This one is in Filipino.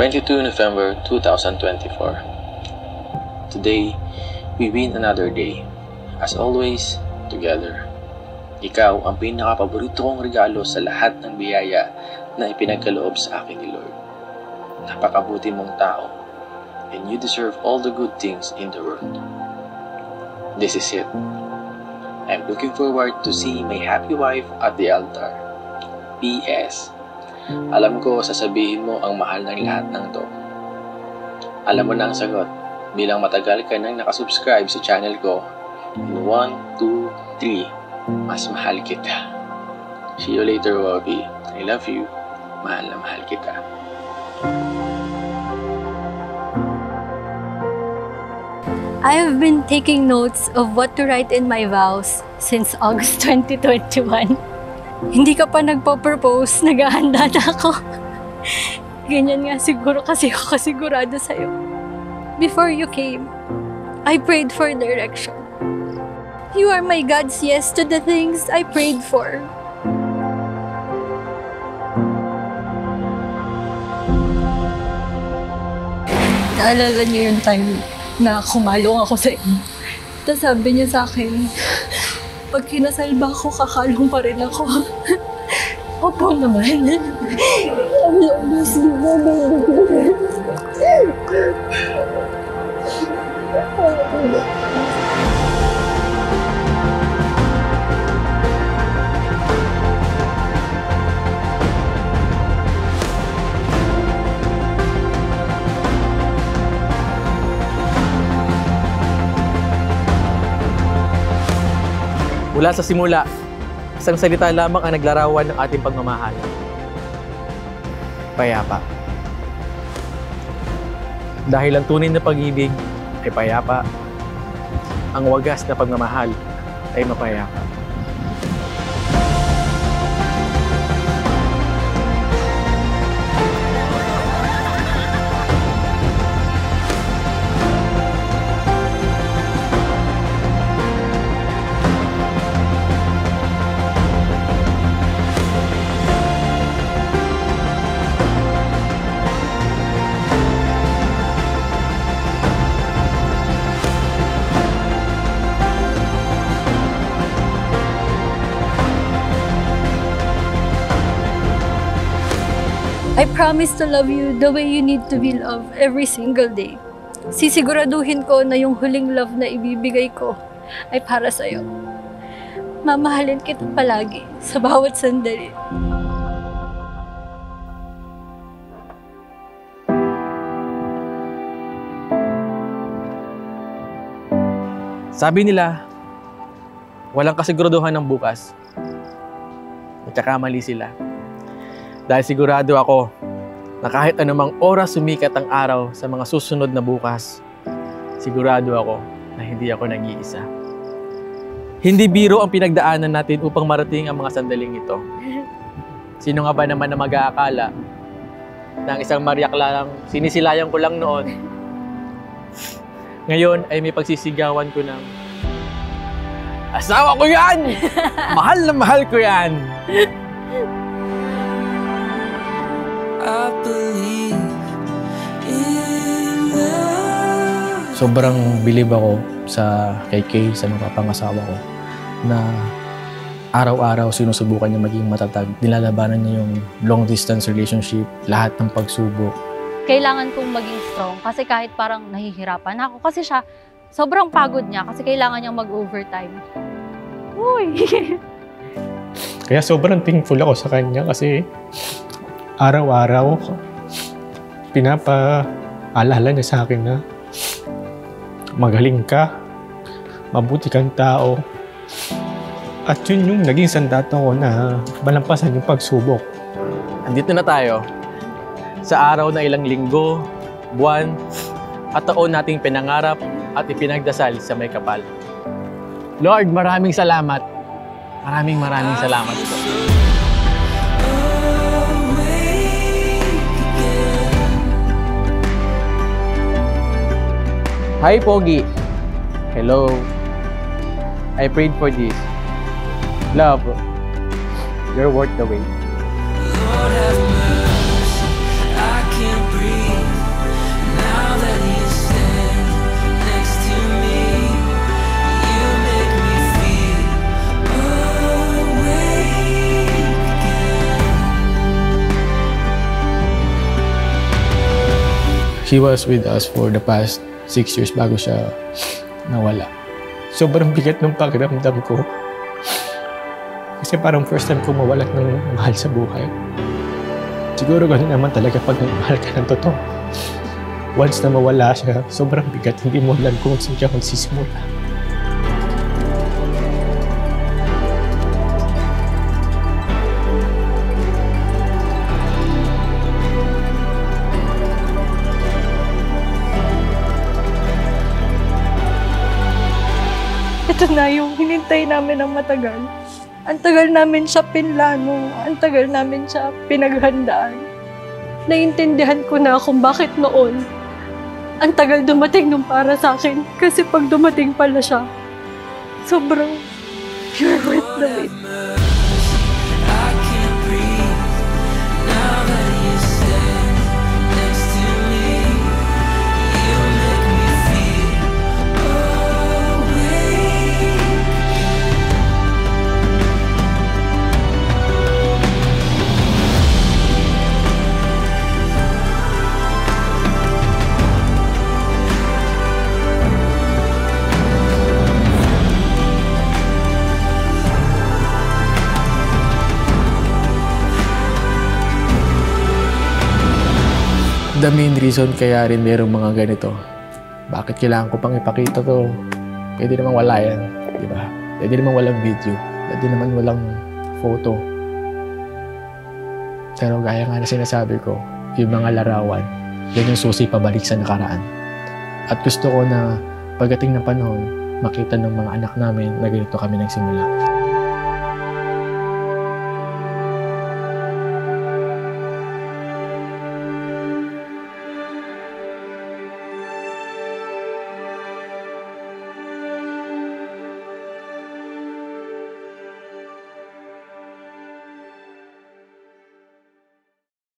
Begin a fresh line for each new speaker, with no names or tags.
22 November 2024. Today, we win another day. As always, together. Ikaw ang pinaka-paborito kong regalo sa lahat ng biyaya na ipinagkaloob sa akin ni Lord. Napakabuti mong tao, and you deserve all the good things in the world. This is it. I'm looking forward to see my happy wife at the altar. P.S. Alam ko sasabihin mo ang mahal ng lahat ng to. Alam mo na ang sagot bilang matagal ka nang nakasubscribe sa channel ko. In 1, 2, 3, mas mahal kita. See you later, Wabi. I love you. Mahal na mahal kita.
I have been taking notes of what to write in my vows since August 2021. Hindi ka pa nagpo-propose, naghahanda na ako. Ganyan nga siguro kasi ako kasigurado sa'yo. Before you came, I prayed for direction. You are my God's yes to the things I prayed for. Naalala niyo yung time na kumalong ako sa inyo. Tapos sabi niya sa akin, pag kinasal ba ako, kakalong pa rin ako. Opo naman. Ang labas
Mula sa simula, isang salita lamang ang naglarawan ng ating pagmamahal. Payapa. Dahil ang tunay na pag-ibig ay payapa, ang wagas na pagmamahal ay mapayapa.
I promise to love you the way you need to be loved every single day. Sisiguraduhin ko na yung huling love na ibibigay ko ay para sa'yo. Mamahalin kita palagi sa bawat sandali.
Sabi nila, walang kasiguraduhan ng bukas. Nagkakamali sila. Dahil sigurado ako na kahit anumang oras sumikat ang araw sa mga susunod na bukas, sigurado ako na hindi ako nag-iisa. Hindi biro ang pinagdaanan natin upang marating ang mga sandaling ito. Sino nga ba naman na mag-aakala na ang isang mariak lang, sinisilayan ko lang noon. Ngayon ay may pagsisigawan ko ng, asawa ko yan! Mahal na mahal ko yan! Sobrang bilib ako sa kay Kay, sa mga pangasawa ko, na araw-araw sinusubukan niya maging matatag. Nilalabanan niya yung long-distance relationship, lahat ng pagsubok.
Kailangan kong maging strong kasi kahit parang nahihirapan ako. Kasi siya, sobrang pagod niya kasi kailangan niyang mag-overtime. Uy!
Kaya sobrang thankful ako sa kanya kasi araw-araw pinapaalala niya sa akin na magaling ka, mabuti kang tao. At yun yung naging sandato ko na malampasan yung pagsubok.
Andito na tayo sa araw na ilang linggo, buwan, at taon nating pinangarap at ipinagdasal sa may kapal. Lord, maraming salamat. Maraming salamat po. Hi, Pogi. Hello. I prayed for this. Love, you're worth the wait.
Lord have mercy, I can't breathe.
he was with us for the past 6 years bago siya nawala. Sobrang bigat ng pakiramdam ko. Kasi parang first time ko mawalan ng mahal sa buhay. Siguro gano'n naman talaga pag nagmahal ka ng totoo. Once na mawala siya, sobrang bigat, hindi mo alam kung saan siya magsisimula.
Ito na yung hinintay namin ng matagal. Ang tagal namin siya pinlano, ang tagal namin siya pinaghandaan. Naiintindihan ko na kung bakit noon ang tagal dumating nung para sa akin. Kasi pag dumating pala siya, sobrang pure worth the wait.
The main reason kaya rin merong mga ganito, bakit kailangan ko pang ipakita to? Pwede naman wala yan, di ba? Pwede naman walang video, pwede naman walang photo. Pero gaya nga na sinasabi ko, yung mga larawan, yan yung susi pabalik sa nakaraan. At gusto ko na pagdating ng panahon, makita ng mga anak namin na ganito kami nagsimula.